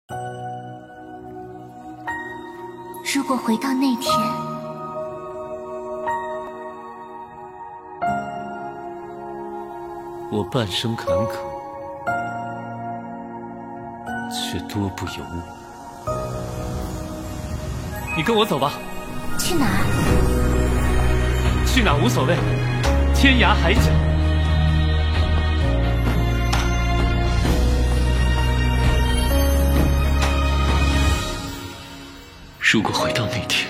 如果回到那天，我半生坎坷，却多不由我。你跟我走吧。去哪儿？去哪儿无所谓，天涯海角。如果回到那天，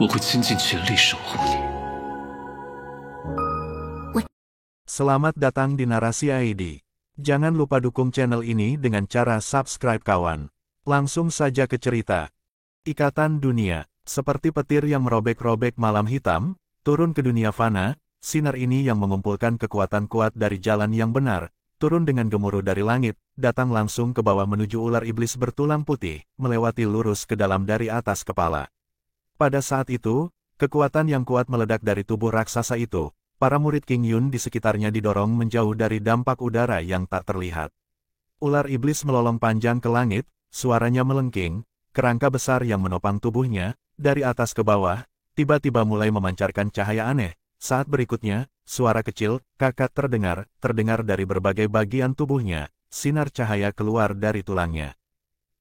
我会倾尽全力守护你。Selamat datang di Narasi ID. Jangan lupa dukung channel ini dengan cara subscribe kawan. Langsung saja ke cerita. Ikatan dunia, seperti petir yang merobek-robek malam hitam, turun ke dunia fana, sinar ini yang mengumpulkan kekuatan kuat dari jalan yang benar, turun dengan gemuruh dari langit, datang langsung ke bawah menuju ular iblis bertulang putih, melewati lurus ke dalam dari atas kepala. Pada saat itu, kekuatan yang kuat meledak dari tubuh raksasa itu. Para murid King Yun di sekitarnya didorong menjauh dari dampak udara yang tak terlihat. Ular iblis melolong panjang ke langit, suaranya melengking, kerangka besar yang menopang tubuhnya, dari atas ke bawah, tiba-tiba mulai memancarkan cahaya aneh. Saat berikutnya, suara kecil, kakak terdengar dari berbagai bagian tubuhnya, sinar cahaya keluar dari tulangnya.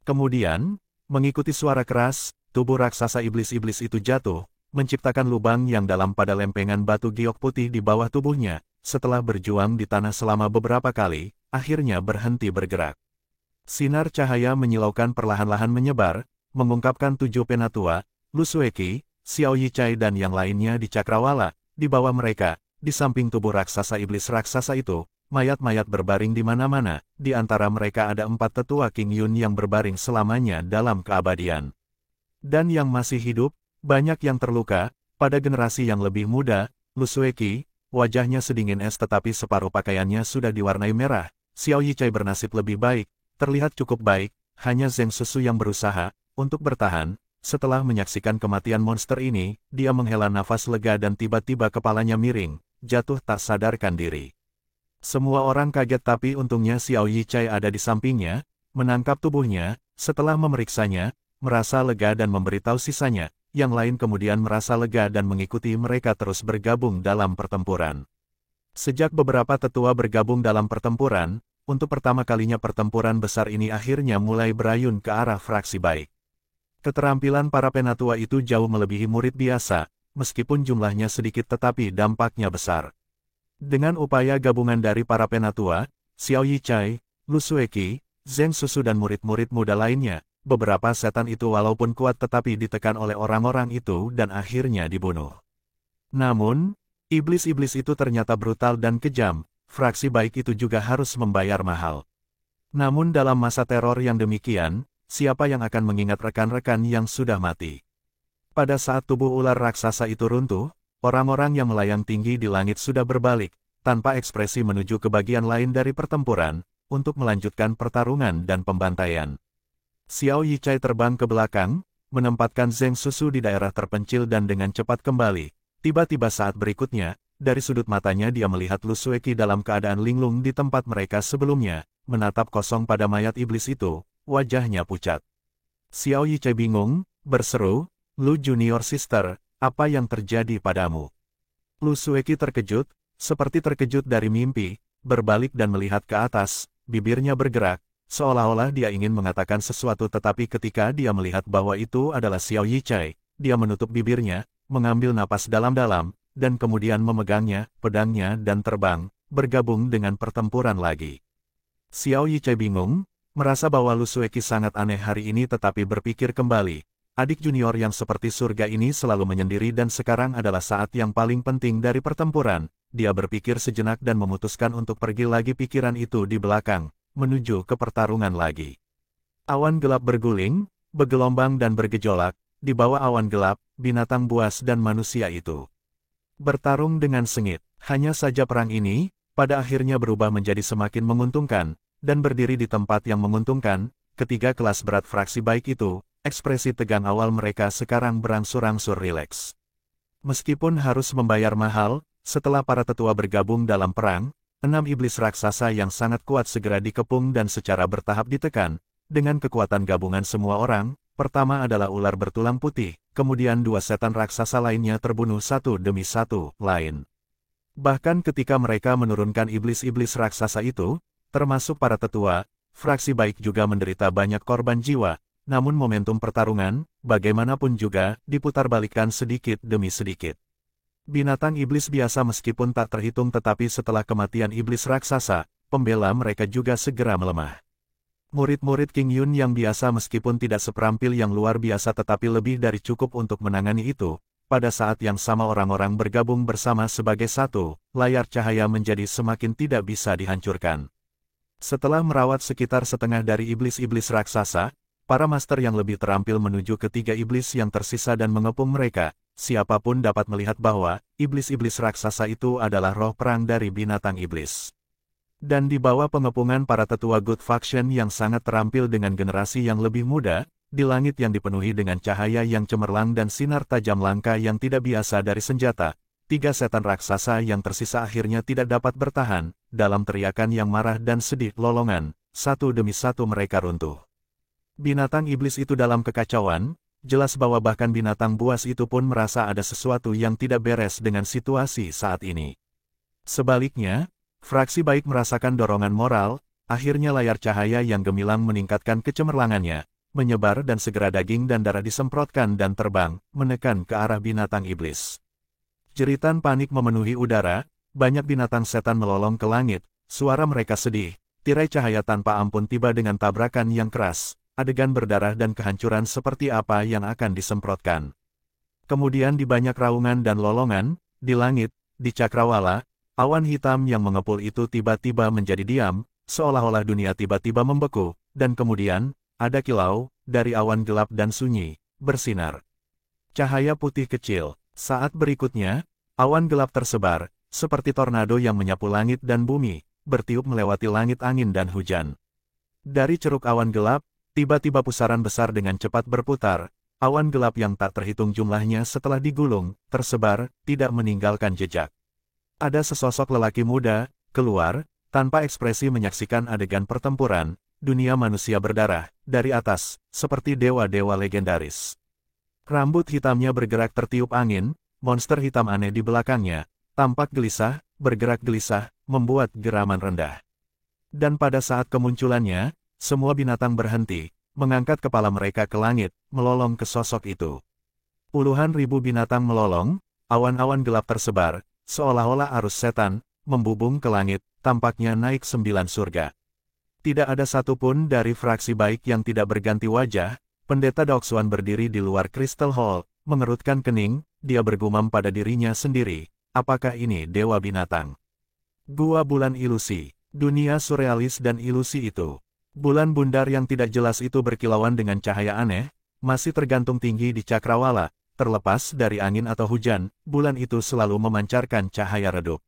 Kemudian, mengikuti suara keras, tubuh raksasa iblis-iblis itu jatuh, menciptakan lubang yang dalam pada lempengan batu giok putih di bawah tubuhnya, setelah berjuang di tanah selama beberapa kali, akhirnya berhenti bergerak. Sinar cahaya menyilaukan perlahan-lahan menyebar, mengungkapkan 7 penatua, Lu Sueki, Xiao Yichai dan yang lainnya di cakrawala, di bawah mereka, di samping tubuh raksasa iblis raksasa itu, mayat-mayat berbaring di mana-mana, di antara mereka ada 4 tetua King Yun yang berbaring selamanya dalam keabadian. Dan yang masih hidup, banyak yang terluka. Pada generasi yang lebih muda, Lu Sueki, wajahnya sedingin es tetapi separuh pakaiannya sudah diwarnai merah. Xiao Yichai bernasib lebih baik, terlihat cukup baik, hanya Zheng Susu yang berusaha untuk bertahan. Setelah menyaksikan kematian monster ini, dia menghela nafas lega dan tiba-tiba kepalanya miring, jatuh tak sadarkan diri. Semua orang kaget tapi untungnya Xiao Yichai ada di sampingnya, menangkap tubuhnya, setelah memeriksanya, merasa lega dan memberitahu sisanya. Yang lain kemudian merasa lega dan mengikuti mereka terus bergabung dalam pertempuran. Sejak beberapa tetua bergabung dalam pertempuran, untuk pertama kalinya pertempuran besar ini akhirnya mulai berayun ke arah fraksi baik. Keterampilan para penatua itu jauh melebihi murid biasa, meskipun jumlahnya sedikit tetapi dampaknya besar. Dengan upaya gabungan dari para penatua, Xiao Yichai, Lu Sueki, Zheng Susu dan murid-murid muda lainnya, beberapa setan itu walaupun kuat tetapi ditekan oleh orang-orang itu dan akhirnya dibunuh. Namun, iblis-iblis itu ternyata brutal dan kejam, fraksi baik itu juga harus membayar mahal. Namun dalam masa teror yang demikian, siapa yang akan mengingat rekan-rekan yang sudah mati? Pada saat tubuh ular raksasa itu runtuh, orang-orang yang melayang tinggi di langit sudah berbalik, tanpa ekspresi menuju ke bagian lain dari pertempuran, untuk melanjutkan pertarungan dan pembantaian. Xiao Yichai terbang ke belakang, menempatkan Zheng Susu di daerah terpencil dan dengan cepat kembali. Tiba-tiba saat berikutnya, dari sudut matanya dia melihat Lu Sueki dalam keadaan linglung di tempat mereka sebelumnya, menatap kosong pada mayat iblis itu, wajahnya pucat. Xiao Yichai bingung, berseru, "Lu Junior Sister, apa yang terjadi padamu?" Lu Sueki terkejut, seperti terkejut dari mimpi, berbalik dan melihat ke atas, bibirnya bergerak, seolah-olah dia ingin mengatakan sesuatu tetapi ketika dia melihat bahwa itu adalah Xiao Yichai, dia menutup bibirnya, mengambil napas dalam-dalam, dan kemudian memegangnya, pedangnya dan terbang, bergabung dengan pertempuran lagi. Xiao Yichai bingung, merasa bahwa Lu Sueki sangat aneh hari ini tetapi berpikir kembali, adik junior yang seperti surga ini selalu menyendiri dan sekarang adalah saat yang paling penting dari pertempuran. Dia berpikir sejenak dan memutuskan untuk pergi lagi pikiran itu di belakang, menuju ke pertarungan lagi. Awan gelap berguling, bergelombang dan bergejolak, di bawah awan gelap, binatang buas dan manusia itu bertarung dengan sengit. Hanya saja perang ini, pada akhirnya berubah menjadi semakin menguntungkan, dan berdiri di tempat yang menguntungkan. Ketiga kelas berat fraksi baik itu, ekspresi tegang awal mereka sekarang berangsur-angsur rileks. Meskipun harus membayar mahal, setelah para tetua bergabung dalam perang, 6 iblis raksasa yang sangat kuat segera dikepung dan secara bertahap ditekan. dengan kekuatan gabungan semua orang. Pertama adalah ular bertulang putih, kemudian dua setan raksasa lainnya terbunuh satu demi satu lain. Bahkan ketika mereka menurunkan iblis-iblis raksasa itu, termasuk para tetua, fraksi baik juga menderita banyak korban jiwa, namun momentum pertarungan, bagaimanapun juga, diputarbalikkan sedikit demi sedikit. Binatang iblis biasa meskipun tak terhitung tetapi setelah kematian iblis raksasa, pembela mereka juga segera melemah. Murid-murid King Yun yang biasa meskipun tidak seperampil yang luar biasa tetapi lebih dari cukup untuk menangani itu, pada saat yang sama orang-orang bergabung bersama sebagai satu, layar cahaya menjadi semakin tidak bisa dihancurkan. Setelah merawat sekitar setengah dari iblis-iblis raksasa, para master yang lebih terampil menuju ketiga iblis yang tersisa dan mengepung mereka. Siapapun dapat melihat bahwa iblis-iblis raksasa itu adalah roh perang dari binatang iblis. Dan di bawah pengepungan para tetua Good Faction yang sangat terampil dengan generasi yang lebih muda, di langit yang dipenuhi dengan cahaya yang cemerlang dan sinar tajam langka yang tidak biasa dari senjata, tiga setan raksasa yang tersisa akhirnya tidak dapat bertahan, dalam teriakan yang marah dan sedih lolongan, satu demi satu mereka runtuh. Binatang iblis itu dalam kekacauan, jelas bahwa bahkan binatang buas itu pun merasa ada sesuatu yang tidak beres dengan situasi saat ini. Sebaliknya, fraksi baik merasakan dorongan moral, akhirnya layar cahaya yang gemilang meningkatkan kecemerlangannya, menyebar dan segera daging dan darah disemprotkan dan terbang, menekan ke arah binatang iblis. Jeritan panik memenuhi udara, banyak binatang setan melolong ke langit, suara mereka sedih, tirai cahaya tanpa ampun tiba dengan tabrakan yang keras, adegan berdarah dan kehancuran seperti apa yang akan disemprotkan. Kemudian di banyak raungan dan lolongan, di langit, di cakrawala, awan hitam yang mengepul itu tiba-tiba menjadi diam, seolah-olah dunia tiba-tiba membeku, dan kemudian, ada kilau, dari awan gelap dan sunyi, bersinar. Cahaya putih kecil, saat berikutnya, awan gelap tersebar, seperti tornado yang menyapu langit dan bumi, bertiup melewati langit angin dan hujan. Dari ceruk awan gelap, tiba-tiba pusaran besar dengan cepat berputar, awan gelap yang tak terhitung jumlahnya setelah digulung, tersebar, tidak meninggalkan jejak. Ada sesosok lelaki muda, keluar, tanpa ekspresi menyaksikan adegan pertempuran, dunia manusia berdarah, dari atas, seperti dewa-dewa legendaris. Rambut hitamnya bergerak tertiup angin, monster hitam aneh di belakangnya, tampak gelisah, bergerak gelisah, membuat geraman rendah. Dan pada saat kemunculannya, semua binatang berhenti, mengangkat kepala mereka ke langit, melolong ke sosok itu. Puluhan ribu binatang melolong, awan-awan gelap tersebar, seolah-olah arus setan, membubung ke langit, tampaknya naik 9 surga. Tidak ada satupun dari fraksi baik yang tidak berganti wajah. Pendeta Doxuan berdiri di luar Crystal Hall, mengerutkan kening, dia bergumam pada dirinya sendiri, apakah ini dewa binatang? Gua bulan ilusi, dunia surrealis dan ilusi itu. Bulan bundar yang tidak jelas itu berkilauan dengan cahaya aneh, masih tergantung tinggi di cakrawala, terlepas dari angin atau hujan, bulan itu selalu memancarkan cahaya redup.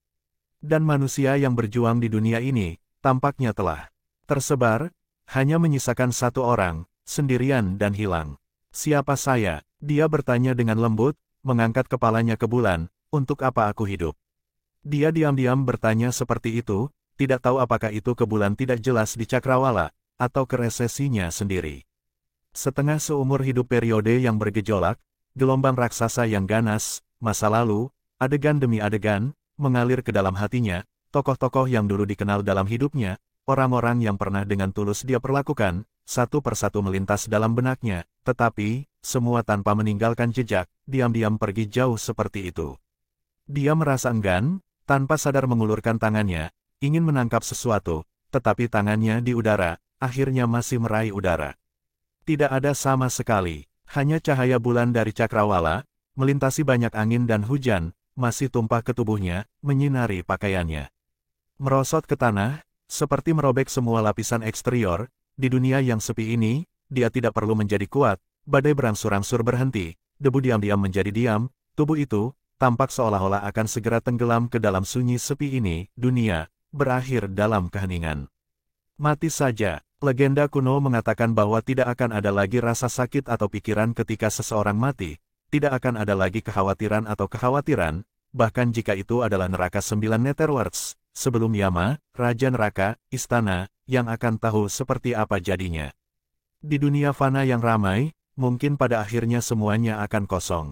Dan manusia yang berjuang di dunia ini, tampaknya telah tersebar, hanya menyisakan satu orang, sendirian dan hilang. Siapa saya? Dia bertanya dengan lembut, mengangkat kepalanya ke bulan, untuk apa aku hidup? Dia diam-diam bertanya seperti itu, tidak tahu apakah itu ke bulan tidak jelas di cakrawala, atau ke resesinya sendiri. Setengah seumur hidup periode yang bergejolak, gelombang raksasa yang ganas, masa lalu, adegan demi adegan, mengalir ke dalam hatinya, tokoh-tokoh yang dulu dikenal dalam hidupnya, orang-orang yang pernah dengan tulus dia perlakukan, satu persatu melintas dalam benaknya, tetapi, semua tanpa meninggalkan jejak, diam-diam pergi jauh seperti itu. Dia merasa enggan, tanpa sadar mengulurkan tangannya, ingin menangkap sesuatu, tetapi tangannya di udara, akhirnya masih meraih udara. Tidak ada sama sekali, hanya cahaya bulan dari cakrawala, melintasi banyak angin dan hujan, masih tumpah ke tubuhnya, menyinari pakaiannya. Merosot ke tanah, seperti merobek semua lapisan eksterior, di dunia yang sepi ini, dia tidak perlu menjadi kuat, badai berangsur-angsur berhenti, debu diam-diam menjadi diam, tubuh itu, tampak seolah-olah akan segera tenggelam ke dalam sunyi sepi ini, dunia, berakhir dalam keheningan. Mati saja, legenda kuno mengatakan bahwa tidak akan ada lagi rasa sakit atau pikiran ketika seseorang mati, tidak akan ada lagi kekhawatiran atau kekhawatiran, bahkan jika itu adalah neraka 9 Netherworlds. Sebelum Yama, Raja Neraka, istana, yang akan tahu seperti apa jadinya. Di dunia fana yang ramai, mungkin pada akhirnya semuanya akan kosong.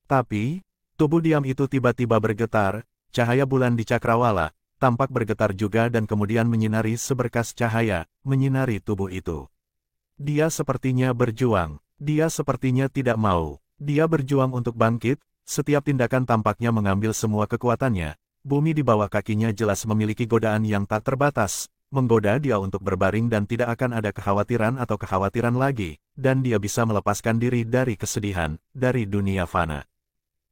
Tapi, tubuh diam itu tiba-tiba bergetar, cahaya bulan di cakrawala tampak bergetar juga dan kemudian menyinari seberkas cahaya, menyinari tubuh itu. Dia sepertinya berjuang, dia sepertinya tidak mau, dia berjuang untuk bangkit, setiap tindakan tampaknya mengambil semua kekuatannya, bumi di bawah kakinya jelas memiliki godaan yang tak terbatas, menggoda dia untuk berbaring dan tidak akan ada kekhawatiran lagi, dan dia bisa melepaskan diri dari kesedihan, dari dunia fana.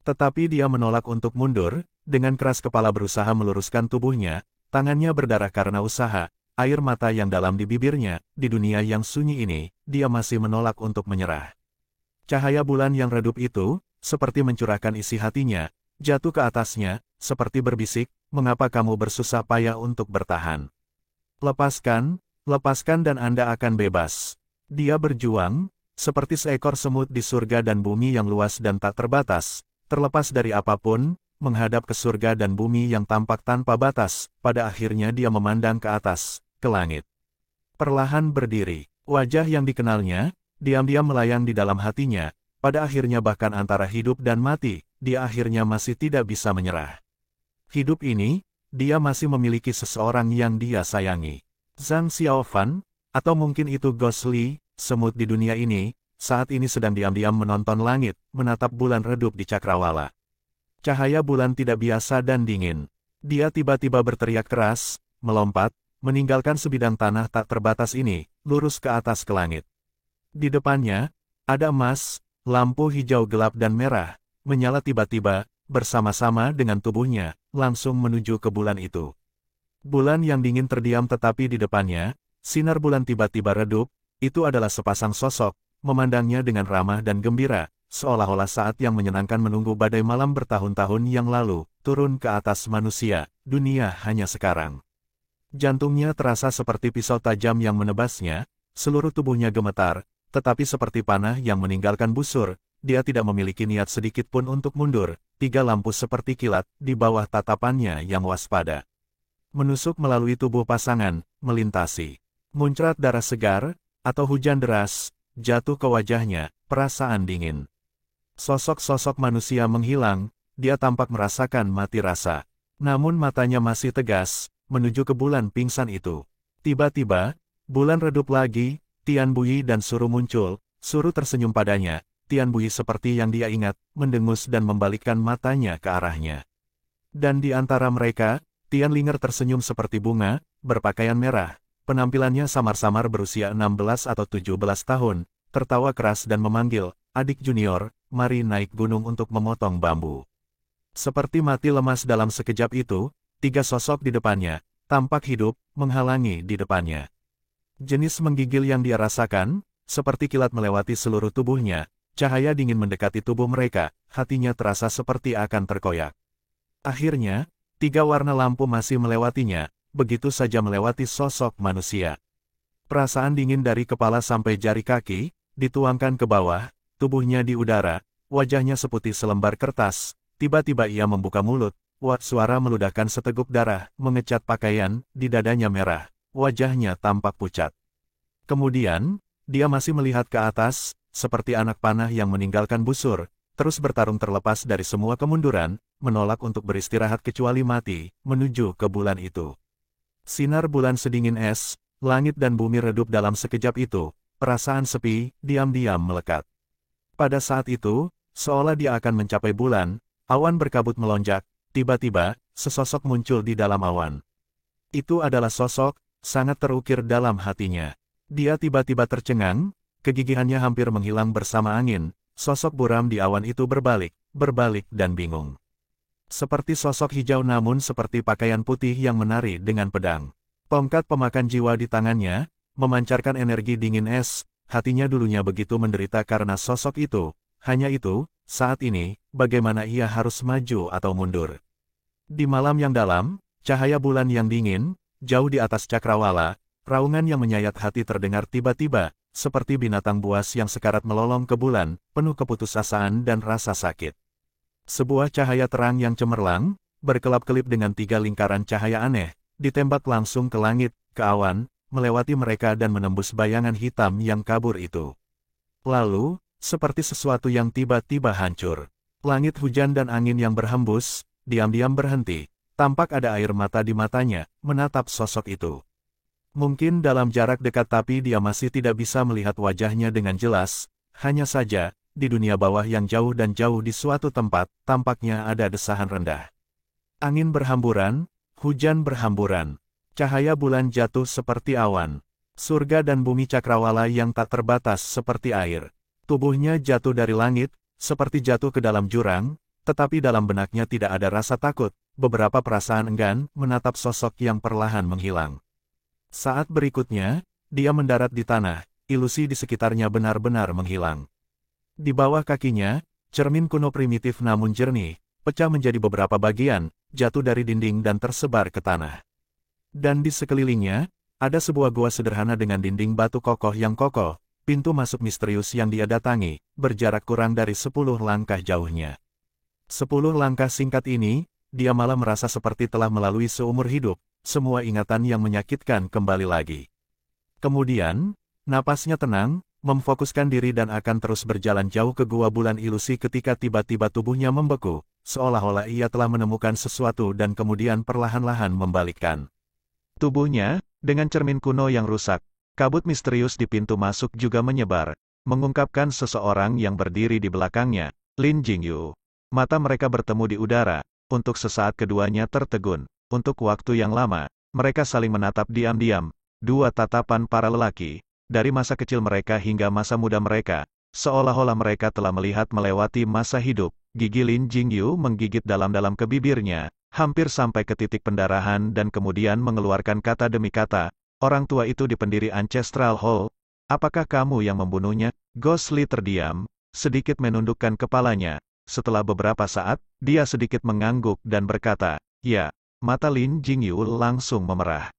Tetapi dia menolak untuk mundur, dengan keras kepala berusaha meluruskan tubuhnya, tangannya berdarah karena usaha, air mata yang dalam di bibirnya, di dunia yang sunyi ini, dia masih menolak untuk menyerah. Cahaya bulan yang redup itu, seperti mencurahkan isi hatinya, jatuh ke atasnya, seperti berbisik, mengapa kamu bersusah payah untuk bertahan? Lepaskan, lepaskan dan Anda akan bebas. Dia berjuang, seperti seekor semut di surga dan bumi yang luas dan tak terbatas, terlepas dari apapun, menghadap ke surga dan bumi yang tampak tanpa batas, pada akhirnya dia memandang ke atas, ke langit. Perlahan berdiri, wajah yang dikenalnya, diam-diam melayang di dalam hatinya, pada akhirnya bahkan antara hidup dan mati, dia akhirnya masih tidak bisa menyerah. Hidup ini, dia masih memiliki seseorang yang dia sayangi. Zhang Xiaofan, atau mungkin itu Ghost Li, semut di dunia ini, saat ini sedang diam-diam menonton langit, menatap bulan redup di cakrawala. Cahaya bulan tidak biasa dan dingin. Dia tiba-tiba berteriak keras, melompat, meninggalkan sebidang tanah tak terbatas ini, lurus ke atas ke langit. Di depannya, ada emas, lampu hijau gelap dan merah, menyala tiba-tiba, bersama-sama dengan tubuhnya, langsung menuju ke bulan itu. Bulan yang dingin terdiam tetapi di depannya, sinar bulan tiba-tiba redup, itu adalah sepasang sosok, memandangnya dengan ramah dan gembira, seolah-olah saat yang menyenangkan menunggu badai malam bertahun-tahun yang lalu, turun ke atas manusia, dunia hanya sekarang. Jantungnya terasa seperti pisau tajam yang menebasnya, seluruh tubuhnya gemetar, tetapi seperti panah yang meninggalkan busur, dia tidak memiliki niat sedikit pun untuk mundur, tiga lampu seperti kilat, di bawah tatapannya yang waspada. Menusuk melalui tubuh pasangan, melintasi. Muncrat darah segar, atau hujan deras, jatuh ke wajahnya, perasaan dingin. Sosok-sosok manusia menghilang, dia tampak merasakan mati rasa. Namun matanya masih tegas, menuju ke bulan pingsan itu. Tiba-tiba, bulan redup lagi, Tian Bui dan Suru muncul, Suru tersenyum padanya, Tian Bui seperti yang dia ingat, mendengus dan membalikkan matanya ke arahnya. Dan di antara mereka, Tian Linger tersenyum seperti bunga, berpakaian merah, penampilannya samar-samar berusia 16 atau 17 tahun, tertawa keras dan memanggil, adik junior, mari naik gunung untuk memotong bambu. Seperti mati lemas dalam sekejap itu, tiga sosok di depannya, tampak hidup, menghalangi di depannya. Jenis menggigil yang dia rasakan, seperti kilat melewati seluruh tubuhnya, cahaya dingin mendekati tubuh mereka, hatinya terasa seperti akan terkoyak. Akhirnya, tiga warna lampu masih melewatinya, begitu saja melewati sosok manusia. Perasaan dingin dari kepala sampai jari kaki, dituangkan ke bawah, tubuhnya di udara, wajahnya seputih selembar kertas, tiba-tiba ia membuka mulut, suara meludahkan seteguk darah, mengecat pakaian, di dadanya merah, wajahnya tampak pucat. Kemudian, dia masih melihat ke atas, seperti anak panah yang meninggalkan busur, terus bertarung terlepas dari semua kemunduran, menolak untuk beristirahat kecuali mati, menuju ke bulan itu. Sinar bulan sedingin es, langit dan bumi redup dalam sekejap itu, perasaan sepi, diam-diam melekat. Pada saat itu, seolah dia akan mencapai bulan, awan berkabut melonjak, tiba-tiba, sesosok muncul di dalam awan. Itu adalah sosok, sangat terukir dalam hatinya. Dia tiba-tiba tercengang, kegigihannya hampir menghilang bersama angin, sosok buram di awan itu berbalik dan bingung. Seperti sosok hijau namun seperti pakaian putih yang menari dengan pedang. Tongkat pemakan jiwa di tangannya, memancarkan energi dingin es, hatinya dulunya begitu menderita karena sosok itu, hanya itu, saat ini, bagaimana ia harus maju atau mundur. Di malam yang dalam, cahaya bulan yang dingin, jauh di atas cakrawala, raungan yang menyayat hati terdengar tiba-tiba, seperti binatang buas yang sekarat melolong ke bulan, penuh keputusasaan dan rasa sakit. Sebuah cahaya terang yang cemerlang, berkelap-kelip dengan tiga lingkaran cahaya aneh, ditembak langsung ke langit, ke awan, melewati mereka dan menembus bayangan hitam yang kabur itu. Lalu, seperti sesuatu yang tiba-tiba hancur, langit hujan dan angin yang berhembus, diam-diam berhenti. Tampak ada air mata di matanya, menatap sosok itu. Mungkin dalam jarak dekat tapi dia masih tidak bisa melihat wajahnya dengan jelas, hanya saja, di dunia bawah yang jauh dan jauh di suatu tempat, tampaknya ada desahan rendah. Angin berhamburan, hujan berhamburan, cahaya bulan jatuh seperti awan. Surga dan bumi cakrawala yang tak terbatas seperti air. Tubuhnya jatuh dari langit, seperti jatuh ke dalam jurang, tetapi dalam benaknya tidak ada rasa takut, beberapa perasaan enggan menatap sosok yang perlahan menghilang. Saat berikutnya, dia mendarat di tanah, ilusi di sekitarnya benar-benar menghilang. Di bawah kakinya, cermin kuno primitif namun jernih, pecah menjadi beberapa bagian, jatuh dari dinding dan tersebar ke tanah. Dan di sekelilingnya, ada sebuah gua sederhana dengan dinding batu kokoh yang kokoh, pintu masuk misterius yang dia datangi, berjarak kurang dari 10 langkah jauhnya. 10 langkah singkat ini, dia malah merasa seperti telah melalui seumur hidup, semua ingatan yang menyakitkan kembali lagi. Kemudian, napasnya tenang, memfokuskan diri dan akan terus berjalan jauh ke gua bulan ilusi ketika tiba-tiba tubuhnya membeku, seolah-olah ia telah menemukan sesuatu dan kemudian perlahan-lahan membalikkan tubuhnya, dengan cermin kuno yang rusak. Kabut misterius di pintu masuk juga menyebar, mengungkapkan seseorang yang berdiri di belakangnya, Lin Jingyu. Mata mereka bertemu di udara, untuk sesaat keduanya tertegun. Untuk waktu yang lama, mereka saling menatap diam-diam, dua tatapan para lelaki, dari masa kecil mereka hingga masa muda mereka, seolah-olah mereka telah melihat melewati masa hidup. Gigi Lin Jingyu menggigit dalam-dalam ke bibirnya, hampir sampai ke titik pendarahan dan kemudian mengeluarkan kata demi kata, "Orang tua itu di pendiri Ancestral Hall. Apakah kamu yang membunuhnya?" Gosli terdiam, sedikit menundukkan kepalanya. Setelah beberapa saat, dia sedikit mengangguk dan berkata, "Ya." Mata Lin Jingyu langsung memerah.